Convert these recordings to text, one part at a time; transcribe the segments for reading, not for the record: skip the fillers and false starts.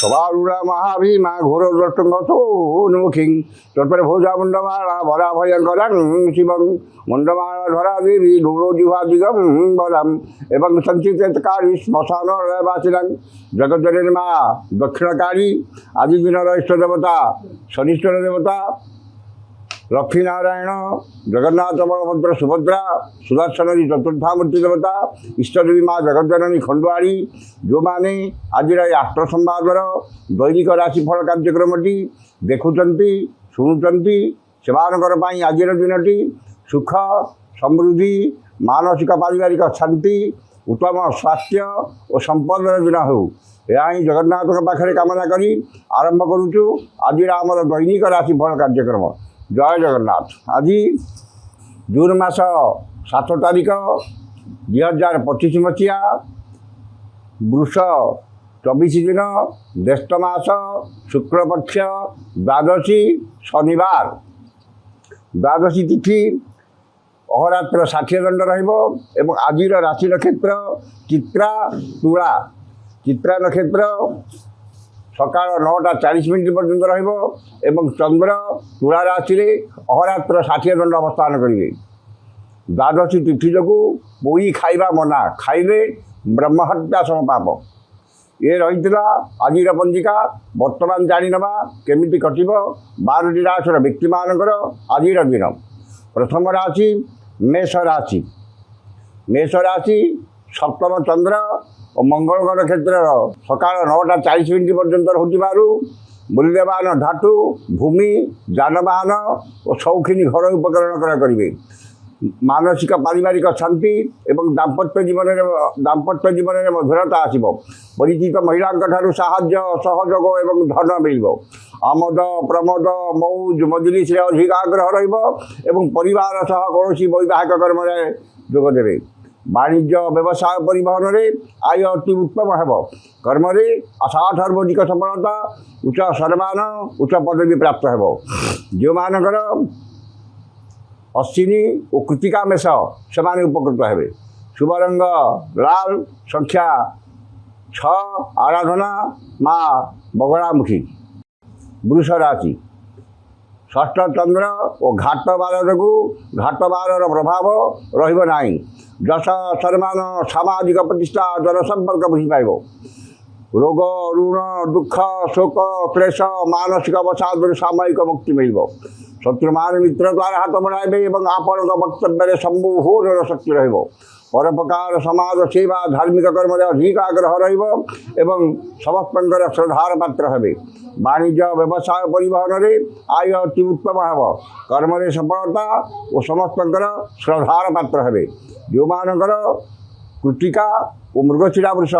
সবারুড়া মহাভীমা ঘোর উন্মুখী তৎপরে ভোজা মুন্ডমালা ভরা ভয়ঙ্করং শিবং মুন্ডমালা ধরা দেবী গৌরজিহা দিগম বলাম এবং সঞ্চিতকারী শ্মশান বাসিলাম জগজ্জনের মা দক্ষিণকারী আদি দিনের ইষ্ট দেবতা শনিষ্ঠর দেবতা লক্ষ্মীনারায়ণ জগন্নাথ বলভদ্র সুভদ্রা ସୁଦର୍ଶନୀ ଚତୁର୍ଦ୍ଧାମୂର୍ତ୍ତି ଦେବତା ଇଷ୍ଟଦେବୀ ମା ଜଗଜ୍ଜନନୀ ଖଣ୍ଡୁଆଳି ଯେଉଁମାନେ ଆଜିର ଏହି ଆଷ୍ଟ୍ର ସମ୍ବାଦର ଦୈନିକ ରାଶିଫଳ କାର୍ଯ୍ୟକ୍ରମଟି ଦେଖୁଛନ୍ତି ଶୁଣୁଛନ୍ତି ସେମାନଙ୍କର ପାଇଁ ଆଜିର ଦିନଟି ସୁଖ ସମୃଦ୍ଧି ମାନସିକ ପାରିବାରିକ ଶାନ୍ତି ଉତ୍ତମ ସ୍ୱାସ୍ଥ୍ୟ ଓ ସମ୍ପଦର ଦିନ ହେଉ ଏହା ହିଁ ଜଗନ୍ନାଥଙ୍କ ପାଖରେ କାମନା କରି ଆରମ୍ଭ କରୁଛୁ ଆଜିର ଆମର ଦୈନିକ ରାଶିଫଳ କାର୍ଯ୍ୟକ୍ରମ। ଜୟ ଜଗନ୍ନାଥ। ଆଜି ଜୁନ୍ ମାସ 7 ତାରିଖ 2025 ମସିହା ବୃଷ 24 ଦିନ ଜ୍ୟେଷ୍ଠ ମାସ ଶୁକ୍ଳପକ୍ଷ ଦ୍ୱାଦଶୀ ଶନିବାର। ଦ୍ୱାଦଶୀ ତିଥି ଅହରାତ୍ର 60 ଦଣ୍ଡ ରହିବ ଏବଂ ଆଜିର ରାଶି ନକ୍ଷତ୍ର ଚିତ୍ରା ତୁଳା। ଚିତ୍ରା ନକ୍ଷତ୍ର ସକାଳ 9ଟା 40 ପର୍ଯ୍ୟନ୍ତ ରହିବ ଏବଂ ଚନ୍ଦ୍ର ତୁଳା ରାଶିରେ ଅହରାତ୍ର 60 ଦଣ୍ଡ ଅବସ୍ଥାନ କରିବେ। ଦ୍ୱାଦଶୀ ତିଥି ଯୋଗୁଁ ପୋଇ ଖାଇବା ମନା, ଖାଇଲେ ବ୍ରହ୍ମହତ୍ୟା ସମପାପ। ଏ ରହିଥିଲା ଆଜିର ପଞ୍ଜିକା। ବର୍ତ୍ତମାନ ଜାଣିନେବା କେମିତି କଟିବ 12ଟି ରାଶିର ବ୍ୟକ୍ତିମାନଙ୍କର ଆଜିର ଦିନ। ପ୍ରଥମ ରାଶି ମେଷ ରାଶି। ମେଷ ରାଶି ସପ୍ତମ ଚନ୍ଦ୍ର ଓ ମଙ୍ଗଳଙ୍କ ନକ୍ଷତ୍ରର ସକାଳ 9ଟା 40 ପର୍ଯ୍ୟନ୍ତ ରହୁଥିବାରୁ ମୂଲ୍ୟବାନ ଧାତୁ, ଭୂମି, ଯାନବାହନ ଓ ସୌଖିନୀ ଘରୋଇ ଉପକରଣ କ୍ରୟ କରିବେ। ମାନସିକ ପାରିବାରିକ ଶାନ୍ତି ଏବଂ ଦାମ୍ପତ୍ୟ ଜୀବନରେ ମଧୁରତା ଆସିବ। ପରିଚିତ ମହିଳାଙ୍କ ଠାରୁ ସାହାଯ୍ୟ ସହଯୋଗ ଏବଂ ଧନ ମିଳିବ। ଆମୋଦ ପ୍ରମୋଦ ମଉଜ ମଜଲିସରେ ଅଧିକ ଆଗ୍ରହ ରହିବ ଏବଂ ପରିବାର ସହ କୌଣସି ବୈବାହିକ କର୍ମରେ ଯୋଗ ଦେବେ। ବାଣିଜ୍ୟ ବ୍ୟବସାୟ ପରିବହନରେ ଆୟ ଅତି ଉତ୍ତମ ହେବ। କର୍ମରେ ଅସାଧାରଣ ସଫଳତା, ଉଚ୍ଚ ସମ୍ମାନ, ଉଚ୍ଚ ପଦବୀ ପ୍ରାପ୍ତ ହେବ। ଯେଉଁମାନଙ୍କର ଅଶ୍ୱିନୀ ଓ କୃତିକା ମେଷ ସେମାନେ ଉପକୃତ ହେବେ। ଶୁଭ ରଙ୍ଗ ଲାଲ, ସଂଖ୍ୟା 6, ଆରାଧନା ମା ବଗଳାମୁଖୀ। ବୃଷ ରାଶି ଷଷ୍ଠ ଚନ୍ଦ୍ର ଓ ଘାଟ ବାର ଯୋଗୁଁ ଘାଟ ବାରର ପ୍ରଭାବ ରହିବ ନାହିଁ। ଯଶ ସମ୍ମାନ, ସାମାଜିକ ପ୍ରତିଷ୍ଠା, ଜନସମ୍ପର୍କ ବୃଦ୍ଧି ପାଇବ। ରୋଗ ଋଣ ଦୁଃଖ ଶୋକ କ୍ଲେଶ ମାନସିକ ଅବସାଦରୁ ସାମୟିକ ମୁକ୍ତି ମିଳିବ। ଶତ୍ରୁମାନେ ମିତ୍ର ଦ୍ୱାରା ହାତ ବଢ଼ାଇବେ ଏବଂ ଆପଣଙ୍କ ବକ୍ତବ୍ୟରେ ସମ୍ମୋହନର ଶକ୍ତି ରହିବ। ପରୋପକାର, ସମାଜ ସେବା, ଧାର୍ମିକ କର୍ମରେ ଅଧିକ ଆଗ୍ରହ ରହିବ ଏବଂ ସମସ୍ତଙ୍କର ଶ୍ରଦ୍ଧାର ପାତ୍ର ହେବେ। ବାଣିଜ୍ୟ ବ୍ୟବସାୟ ପରିବହନରେ ଆୟ ଅତି ଉତ୍ତମ ହେବ। କର୍ମରେ ସଫଳତା ଓ ସମସ୍ତଙ୍କର ଶ୍ରଦ୍ଧାର ପାତ୍ର ହେବେ। ଯେଉଁମାନଙ୍କର କୃତିକା ଓ ମୃଗଶିରା ବୃଷ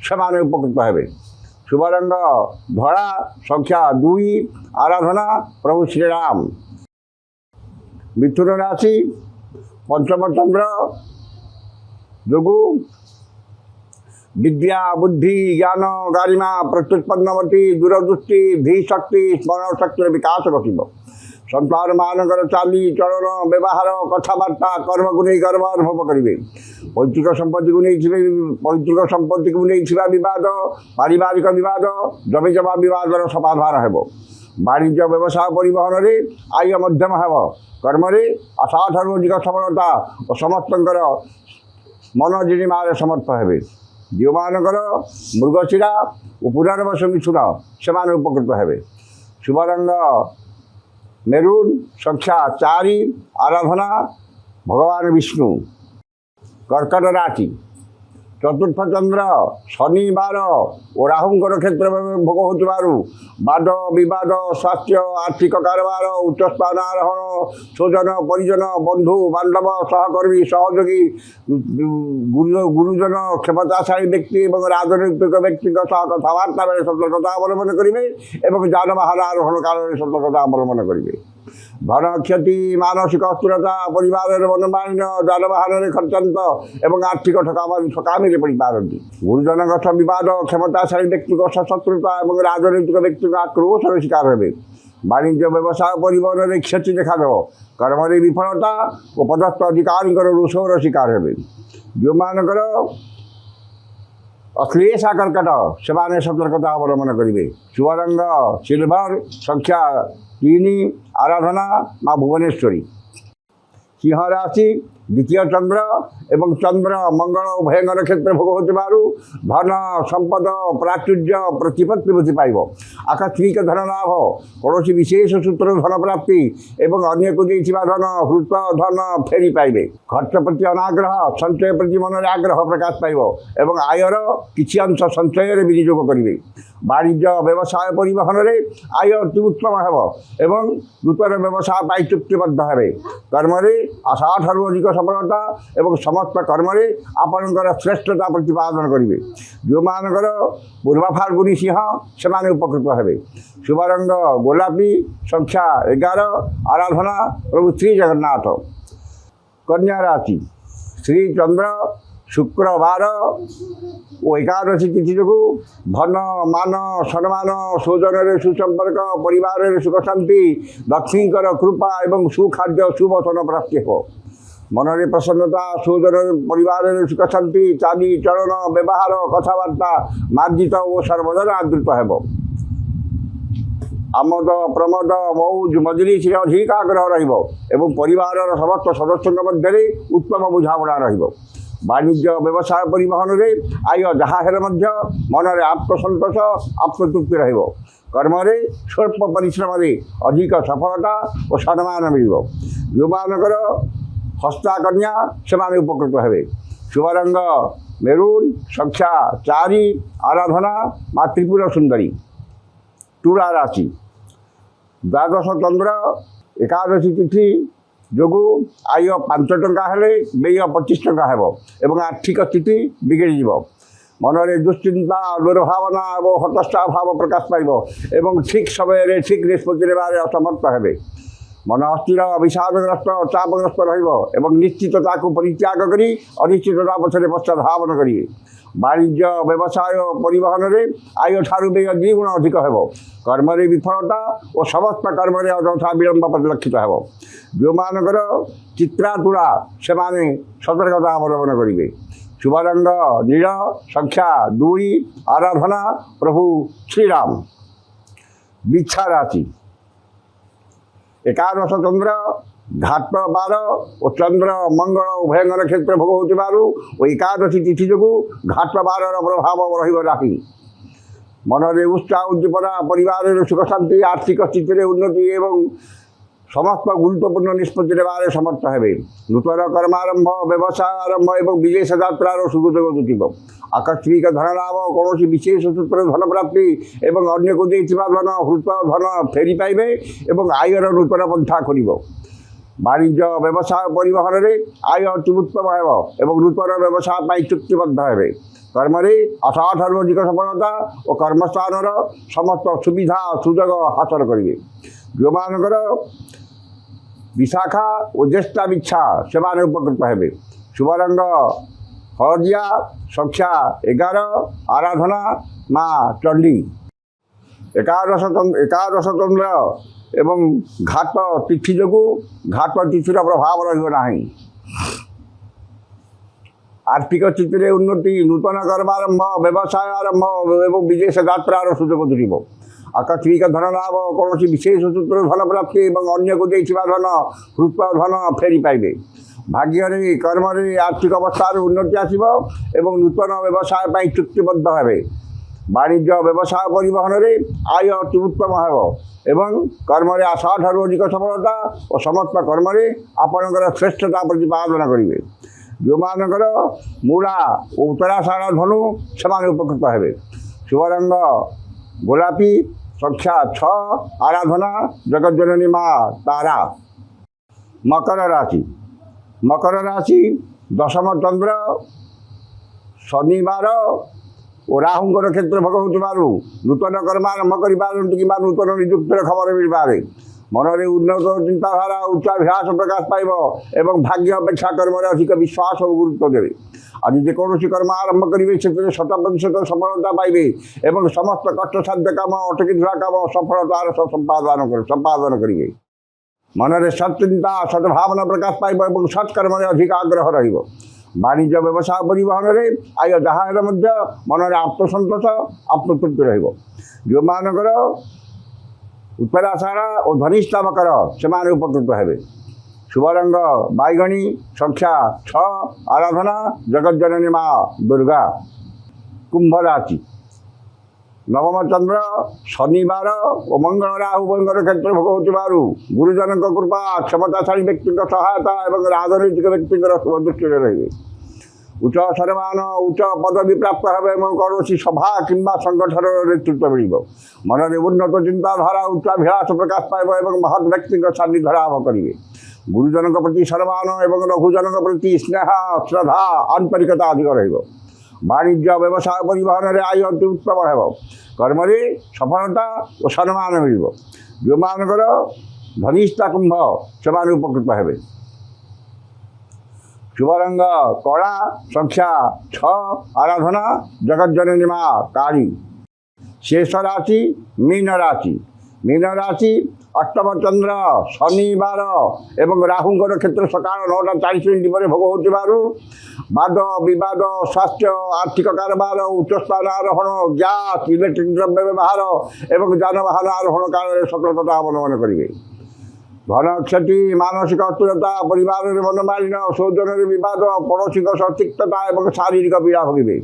ସେମାନେ ଉପକୃତ ହେବେ। ଶୁଭ ରଙ୍ଗ ଧଳା, ସଂଖ୍ୟା 2, ଆରାଧନା ପ୍ରଭୁ ଶ୍ରୀରାମ। ମିଥୁନ ରାଶି ପଞ୍ଚମ ଚନ୍ଦ୍ର ଯୋଗୁଁ ବିଦ୍ୟା, ବୁଦ୍ଧି, ଜ୍ଞାନ, ଗାରିମା, ପ୍ରତ୍ୟୁତ୍ପନ୍ନମତି, ଦୂରଦୃଷ୍ଟି, ଧୀଶକ୍ତି, ସ୍ମରଣ ଶକ୍ତିର ବିକାଶ ଘଟିବ। ସନ୍ତାନମାନଙ୍କର ଚାଲି ଚଳନ, ବ୍ୟବହାର, କଥାବାର୍ତ୍ତା, କର୍ମକୁ ନେଇ ଗର୍ବ ଅନୁଭବ କରିବେ। ପୈତୃକ ସମ୍ପତ୍ତିକୁ ନେଇଥିବା ବିବାଦ, ପାରିବାରିକ ବିବାଦ, ଜମିଜମା ବିବାଦର ସମାଧାନ ହେବ। ବାଣିଜ୍ୟ ବ୍ୟବସାୟ ପରିବହନରେ ଆୟ ମଧ୍ୟମ ହେବ। କର୍ମରେ ଅସାଧାରଣ ଅଧିକ ସଫଳତା ଓ ସମସ୍ତଙ୍କର ମନ ଜିଣିମାରେ ସମର୍ଥ ହେବେ। ଯେଉଁମାନଙ୍କର ମୃଗଶିରା ଓ ପୁନର୍ବସୁ ମିଥୁନ ସେମାନେ ଉପକୃତ ହେବେ। ଶୁଭ ରଙ୍ଗ ମେରୁନ୍, ସଂଖ୍ୟା 4, ଆରାଧନା ଭଗବାନ ବିଷ୍ଣୁ। କର୍କଟ ରାଶି ଚତୁର୍ଥ ଚନ୍ଦ୍ର ଶନିବାର ଓ ରାହୁଙ୍କ ନକ୍ଷତ୍ର ଭୋଗ ହେଉଥିବାରୁ ବାଦ ବିବାଦ, ସ୍ୱାସ୍ଥ୍ୟ, ଆର୍ଥିକ କାରବାର, ଉଚ୍ଚ ସ୍ଥାନ ଆରୋହଣ, ସ୍ୱଜନ ପରିଜନ, ବନ୍ଧୁ ବାନ୍ଧବ, ସହକର୍ମୀ, ସହଯୋଗୀ, ଗୁରୁଜନ, କ୍ଷମତାଶାଳୀ ବ୍ୟକ୍ତି ଏବଂ ରାଜନୈତିକ ବ୍ୟକ୍ତିଙ୍କ ସହ କଥାବାର୍ତ୍ତା ବେଳେ ସତର୍କତା ଅବଲମ୍ବନ କରିବେ ଏବଂ ଯାନବାହନ ଆରୋହଣ କାଳରେ ସତର୍କତା ଅବଲମ୍ବନ କରିବେ। ଧନ କ୍ଷତି, ମାନସିକ ଅସ୍ଥିରତା, ପରିବାରରେ ମନୋମାଳିନ୍ୟ, ଯାନବାହନରେ ଖର୍ଚ୍ଚାନ୍ତ ଏବଂ ଆର୍ଥିକ ଠକାମିରେ ପଡ଼ିପାରନ୍ତି। ଗୁରୁଜନଙ୍କ ସହ ବିବାଦ, କ୍ଷମତାଶାଳୀ ବ୍ୟକ୍ତିଙ୍କ ସହ ଶତ୍ରୁତା ଏବଂ ରାଜନୈତିକ ବ୍ୟକ୍ତିଙ୍କ ଆକ୍ରୋଶର ଶିକାର ହେବେ। ବାଣିଜ୍ୟ ବ୍ୟବସାୟ ପରିବହନରେ କ୍ଷତି ଦେଖାଦେବ। କର୍ମରେ ବିଫଳତା ଓ ପଦସ୍ଥ ଅଧିକାରୀଙ୍କର ରୋଷର ଶିକାର ହେବେ। ଯେଉଁମାନଙ୍କର ଅଶ୍ଳେଷା କର୍କଟ ସେମାନେ ସତର୍କତା ଅବଲମ୍ବନ କରିବେ। ଶୁଭ ରଙ୍ଗ ସିଲଭର, ସଂଖ୍ୟା 3, ଆରାଧନା ମା ଭୁବନେଶ୍ୱରୀ। ସିଂହ ରାଶି ଦ୍ୱିତୀୟ ଚନ୍ଦ୍ର ଏବଂ ଚନ୍ଦ୍ର ମଙ୍ଗଳ ଉଭୟଙ୍କର କ୍ଷେତ୍ର ଭୋଗ ହେଉଥିବାରୁ ଧନ ସମ୍ପଦ ପ୍ରାଚୁର୍ଯ୍ୟ ପ୍ରତିପତ୍ତି ବୃଦ୍ଧି ପାଇବ। ଆକସ୍ମିକ ଧନ ଲାଭ, କୌଣସି ବିଶେଷ ସୂତ୍ରରୁ ଧନ ପ୍ରାପ୍ତି ଏବଂ ଅନ୍ୟକୁ ଦେଇଥିବା ଧନ ହୃତ ଧନ ଫେରି ପାଇବେ। ଖର୍ଚ୍ଚ ପ୍ରତି ଅନାଗ୍ରହ, ସଞ୍ଚୟ ପ୍ରତି ମନରେ ଆଗ୍ରହ ପ୍ରକାଶ ପାଇବ ଏବଂ ଆୟର କିଛି ଅଂଶ ସଞ୍ଚୟରେ ବିନିଯୋଗ କରିବେ। ବାଣିଜ୍ୟ ବ୍ୟବସାୟ ପରିବହନରେ ଆୟ ଅତି ଉତ୍ତମ ହେବ ଏବଂ ନୂତନ ବ୍ୟବସାୟ ପାଇଁ ଚୁକ୍ତିବଦ୍ଧ ହେବେ। କର୍ମରେ ଆଶାଠାରୁ ଅଧିକ ସଫଳତା ଏବଂ ସମସ୍ତ କର୍ମରେ ଆପଣଙ୍କର ଶ୍ରେଷ୍ଠତା ପ୍ରତିପାଦନ କରିବେ। ଯେଉଁମାନଙ୍କର ପୂର୍ବ ଫାଲ୍ଗୁନୀ ସିଂହ ସେମାନେ ଉପକୃତ ହେବେ। ଶୁଭ ରଙ୍ଗ ଗୋଲାପୀ, ସଂଖ୍ୟା 11, ଆରାଧନା ପ୍ରଭୁ ଶ୍ରୀ ଜଗନ୍ନାଥ। କନ୍ୟା ରାଶି ଶ୍ରୀ ଚନ୍ଦ୍ର ଶୁକ୍ରବାର ଓ ଏକାଦଶୀ ତିଥି ଯୋଗୁଁ ଧନ ମାନ ସମ୍ମାନ, ସ୍ୱଜନରେ ସୁସମ୍ପର୍କ, ପରିବାରରେ ସୁଖ ଶାନ୍ତି, ଲକ୍ଷ୍ମୀଙ୍କର କୃପା ଏବଂ ସୁଖାଦ୍ୟ ସୁବସନ ପ୍ରାପ୍ତି ହେବ। ମନରେ ପ୍ରସନ୍ନତା, ସ୍ୱଜନରେ ପରିବାରରେ ସୁଖ ଶାନ୍ତି, ଚାଲି ଚଳନ ବ୍ୟବହାର କଥାବାର୍ତ୍ତା ମାର୍ଜିତ ଓ ସର୍ବଦା ଆଦୃତ ହେବ। ଆମୋଦ ପ୍ରମୋଦ ମଉଜ ମଜଲିସରେ ଅଧିକ ଆଗ୍ରହ ରହିବ ଏବଂ ପରିବାରର ସମସ୍ତ ସଦସ୍ୟଙ୍କ ମଧ୍ୟରେ ଉତ୍ତମ ବୁଝାମଣା ରହିବ। ବାଣିଜ୍ୟ ବ୍ୟବସାୟ ପରିବହନରେ ଆୟ ଯାହା ହେଲେ ମଧ୍ୟ ମନରେ ଆତ୍ମସନ୍ତୋଷ ଆତ୍ମତୃପ୍ତି ରହିବ। କର୍ମରେ ସ୍ୱଳ୍ପ ପରିଶ୍ରମରେ ଅଧିକ ସଫଳତା ଓ ସମ୍ମାନ ମିଳିବ। ଯେଉଁମାନଙ୍କର ହସ୍ତା କନ୍ୟା ସେମାନେ ଉପକୃତ ହେବେ। ଶୁଭ ରଙ୍ଗ ମେରୁନ୍, ସଂଖ୍ୟା 4, ଆରାଧନା ମା ତ୍ରିପୁର ସୁନ୍ଦରୀ। ତୁଳା ରାଶି ଦ୍ୱାଦଶ ଚନ୍ଦ୍ର ଏକାଦଶୀ ତିଥି ଯୋଗୁଁ ଆୟ 5 ଟଙ୍କା ହେଲେ ବ୍ୟୟ 25 ଟଙ୍କା ହେବ ଏବଂ ଆର୍ଥିକ ସ୍ଥିତି ବିଗିଡ଼ିଯିବ। ମନରେ ଦୁଶ୍ଚିନ୍ତା, ଦୁର୍ଭାବନା ଏବଂ ହତାଶା ଭାବ ପ୍ରକାଶ ପାଇବ ଏବଂ ଠିକ୍ ସମୟରେ ଠିକ୍ ନିଷ୍ପତ୍ତି ନେବାରେ ଅସମର୍ଥ ହେବେ। ମନ ଅସ୍ଥିର, ବିଷାଦଗ୍ରସ୍ତ, ଚାପଗ୍ରସ୍ତ ରହିବ ଏବଂ ନିଶ୍ଚିତ ତାକୁ ପରିତ୍ୟାଗ କରି ଅନିଶ୍ଚିତତା ପଛରେ ପଶ୍ଚାଧାବନ କରିବେ। ବାଣିଜ୍ୟ ବ୍ୟବସାୟ ପରିବହନରେ ଆୟ ଠାରୁ ବ୍ୟୟ 2 ଗୁଣ ଅଧିକ ହେବ। କର୍ମରେ ବିଫଳତା ଓ ସମସ୍ତ କର୍ମରେ ଅଯଥା ବିଳମ୍ବ ପରିଲକ୍ଷିତ ହେବ। ଯେଉଁମାନଙ୍କର ଚିତ୍ରା ତୁଳା ସେମାନେ ସତର୍କତା ଅବଲମ୍ବନ କରିବେ। ଶୁଭ ରଙ୍ଗ ନୀଳ, ସଂଖ୍ୟା 2, ଆରାଧନା ପ୍ରଭୁ ଶ୍ରୀରାମ। ବିଛା ରାଶି ଏକାଦଶ ଚନ୍ଦ୍ର ଘାତ ବାର ଓ ଚନ୍ଦ୍ର ମଙ୍ଗଳ ଉଭୟଙ୍କର କ୍ଷେତ୍ର ଭୋଗ ହେଉଥିବାରୁ ଓ ଏକାଦଶୀ ତିଥି ଯୋଗୁଁ ଘାତ ବାରର ପ୍ରଭାବ ରହିବ ନାହିଁ। ମନରେ ଉତ୍ସାହ ଉଦ୍ଦୀପନା, ପରିବାରରେ ସୁଖ ଶାନ୍ତି, ଆର୍ଥିକ ସ୍ଥିତିରେ ଉନ୍ନତି ଏବଂ ସମସ୍ତ ଗୁରୁତ୍ୱପୂର୍ଣ୍ଣ ନିଷ୍ପତ୍ତି ନେବାରେ ସମର୍ଥ ହେବେ। ନୂତନ କର୍ମାରମ୍ଭ, ବ୍ୟବସାୟ ଆରମ୍ଭ ଏବଂ ବିଦେଶ ଯାତ୍ରାର ସୁଯୋଗ ଜୁଟିବ। ଆକସ୍ମିକ ଧନ ଲାଭ, କୌଣସି ବିଶେଷ ସୂତ୍ରରେ ଧନ ପ୍ରାପ୍ତି ଏବଂ ଅନ୍ୟକୁ ଦେଇଥିବା ଧନ ହୃତ ଧନ ଫେରି ପାଇବେ ଏବଂ ଆୟର ନୂତନ ପନ୍ଥା ଖୋଲିବ। ବାଣିଜ୍ୟ ବ୍ୟବସାୟ ପରିବହନରେ ଆୟ ଅତି ଉତ୍ତମ ହେବ ଏବଂ ନୂତନ ବ୍ୟବସାୟ ପାଇଁ ଚୁକ୍ତିବଦ୍ଧ ହେବେ। କର୍ମରେ ଆଶାଠାରୁ ଅଧିକ ସଫଳତା ଓ କର୍ମସ୍ଥାନର ସମସ୍ତ ସୁବିଧା ସୁଯୋଗ ହାସଲ କରିବେ। ଯେଉଁମାନଙ୍କର ବିଶାଖା ଓ ଜ୍ୟେଷ୍ଠା ବିଚ୍ଛା ସେମାନେ ଉପକୃତ ହେବେ। ଶୁଭ ରଙ୍ଗ ହଳଦିଆ, ସଂଖ୍ୟା 11, ଆରାଧନା ମା ଚଣ୍ଡୀ। ଏକାଦଶ ଚନ୍ଦ୍ର ଏବଂ ଘାତ ତିଥି ଯୋଗୁଁ ଘାତ ତିଥିର ପ୍ରଭାବ ରହିବ ନାହିଁ। ଆର୍ଥିକ ସ୍ଥିତିରେ ଉନ୍ନତି, ନୂତନ କର୍ମାରମ୍ଭ, ବ୍ୟବସାୟ ଆରମ୍ଭ ଏବଂ ବିଦେଶ ଯାତ୍ରାର ସୁଯୋଗ ଜୁଟିବ। ଆକସ୍ମିକ ଧନ ଲାଭ, କୌଣସି ବିଶେଷ ସୂତ୍ରରେ ଧନ ପ୍ରାପ୍ତି ଏବଂ ଅନ୍ୟକୁ ଦେଇଥିବା ଧନ ହୃତ ଧନ ଫେରି ପାଇବେ। ଭାଗ୍ୟରେ କର୍ମରେ ଆର୍ଥିକ ଅବସ୍ଥାରେ ଉନ୍ନତି ଆସିବ ଏବଂ ନୂତନ ବ୍ୟବସାୟ ପାଇଁ ଚୁକ୍ତିବଦ୍ଧ ହେବେ। ବାଣିଜ୍ୟ ବ୍ୟବସାୟ ପରିବହନରେ ଆୟ ଅତି ଉତ୍ତମ ହେବ ଏବଂ କର୍ମରେ ଆଶାଠାରୁ ଅଧିକ ସଫଳତା ଓ ସମସ୍ତ କର୍ମରେ ଆପଣଙ୍କର ଶ୍ରେଷ୍ଠତା ପ୍ରତିପାଦନ କରିବେ। ଯେଉଁମାନଙ୍କର ମୂଳା ଓ ଉତ୍ତରାଷାଢ଼ ଧନୁ ସେମାନେ ଉପକୃତ ହେବେ। ଶୁଭ ରଙ୍ଗ ଗୋଲାପୀ, ସଂଖ୍ୟା 6, ଆରାଧନା ଜଗଜ୍ଜନନୀ ମା ତାରା। ମକର ରାଶି ଦଶମ ଚନ୍ଦ୍ର ଶନିବାର ଓ ରାହୁଙ୍କର କ୍ଷେତ୍ର ଭୋଗ ହେଉଥିବାରୁ ନୂତନ କର୍ମାରମ୍ଭ କରିପାରନ୍ତି କିମ୍ବା ନୂତନ ନିଯୁକ୍ତିର ଖବର ମିଳିପାରେ। ମନରେ ଉନ୍ନତ ଚିନ୍ତାଧାରା, ଉଚ୍ଚାଭିଳାଷ ପ୍ରକାଶ ପାଇବ ଏବଂ ଭାଗ୍ୟ ଅପେକ୍ଷା କର୍ମରେ ଅଧିକ ବିଶ୍ୱାସ ଓ ଗୁରୁତ୍ୱ ଦେବେ। ଆଜି ଯେକୌଣସି କର୍ମ ଆରମ୍ଭ କରିବେ ସେଥିରେ 100% ସଫଳତା ପାଇବେ ଏବଂ ସମସ୍ତ କଷ୍ଟସାଧ୍ୟ କାମ, ଅଟକିଥିବା କାମ ସଫଳତାର ସହ ସମ୍ପାଦନ କରିବେ। ମନରେ ସତ୍ଚିନ୍ତା, ସଦ୍ଭାବନା ପ୍ରକାଶ ପାଇବ ଏବଂ ସତ୍କର୍ମରେ ଅଧିକ ଆଗ୍ରହ ରହିବ। ବାଣିଜ୍ୟ ବ୍ୟବସାୟ ପରିବହନରେ ଆୟ ଯାହା ହେଲେ ମଧ୍ୟ ମନରେ ଆତ୍ମସନ୍ତୋଷ ଆତ୍ମତୃପ୍ତି ରହିବ। ଯେଉଁମାନଙ୍କର ଉତ୍ତରାଷାଢ଼ ଓ ଧନିଷ୍ଠା ମକର ସେମାନେ ଉପକୃତ ହେବେ। शुभ रंग बैगणी संख्या 6 आराधना जगज्जननी माँ दुर्गा। कुंभ राशि नवम चंद्र शनिवार और मंगल राहु क्षेत्र भोग हो गुरुजन कृपा क्षमताशाली व्यक्ति सहायता और राजनैतिक व्यक्ति शुभ दृष्टि रही उच्च सम्मान उच्च पदवी प्राप्त हे कौन सभा कि संगठन नेतृत्व मिल मन में उन्नत चिंताधारा उच्चाभिलाष प्रकाश पाइब और महत् व्यक्ति सान्निध्य लाभ करेंगे। गुरुजन प्रति सम्मान और लघुजन प्रति स्नेह श्रद्धा आंतरिकता अधिक वाणिज्य व्यवसाय परिवहन में आय अति उत्तम हो कर्म सफलता और सम्मान मिल जो मानकर धनिष्ठा कुंभ से उपकृत हे। शुभ रंग कला संख्या 6 आराधना जगज्जननी माँ काली। शेष राशि मीन राशि अष्टम चंद्र शनिवार एवं राहुंकर क्षेत्र सकाल 9:40 पर भोग हो वाद विवाद स्वास्थ्य आर्थिक कारोबार उच्च स्थान आरोहण गैस इलेक्ट्रिक द्रव्य व्यवहार एवं जानवाहन आरोहण काल में सतर्कता अवलंबन करेंगे। धन क्षति मानसिक अस्थिरता परिवार में मनमालिन्य सौजन विवाद पड़ोशी तिक्तता और शारीरिक पीड़ा भोगे।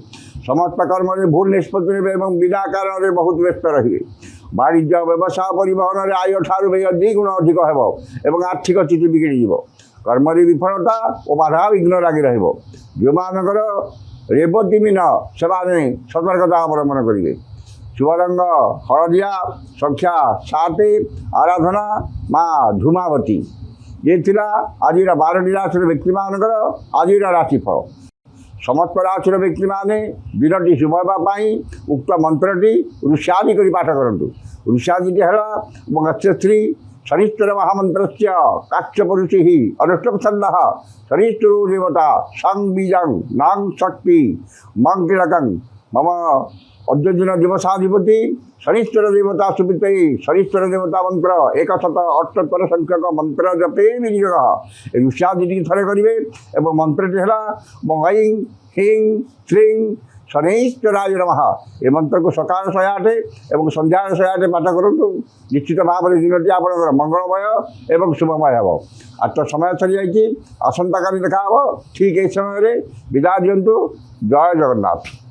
समस्त कर्म में भूल निष्पत्ति बिना कारण बहुत व्यस्त रहे। वाणिज्य व्यवसाय परिवहन में आय ठार द्विगुण अधिक हो आर्थिक स्थिति बिगड़ कर्म विफलता और बाधा विघ्न लगी जो मानकर रेवती मीन से सतर्कता अवलंबन करेंगे। शुभ रंग हलदिया संख्या 7 आराधना माँ धूमावती। ये थिला आज 12टी राशि व्यक्ति मानकर आज राशिफल। समस्त राशि व्यक्ति मैंने दिनटी शुभ होगापाई उक्त मंत्रटी ऋषादि कर पाठ करूँ। ऋषादि है गच्छश्री शनिश्चर महामंत्र काक्ष्यपुरुषि अनुष्टुप छंद शनिश्चरो देवता संग बीजंग नांग शक्ति मंकिलकं मम अद्यदिन दिवसाधिपति शनिश्चर देवता सुपित शनिश्चर देवता मंत्र 178 संख्यक मंत्र जपे विनियोग ऋषादि थे करेंगे और मंत्रटी है ऐं ह्रीं श्रीं शनैश्चराय नमः। ये मंत्र को सकाल 108 और संध्या 108 पाठ करूँ। निश्चित भाव में दिनटी आप मंगलमय एवं शुभमय हो। आज तो समय सरी आसंता काली देखा ठीक ये समय विदा दिंतु। जय जगन्नाथ।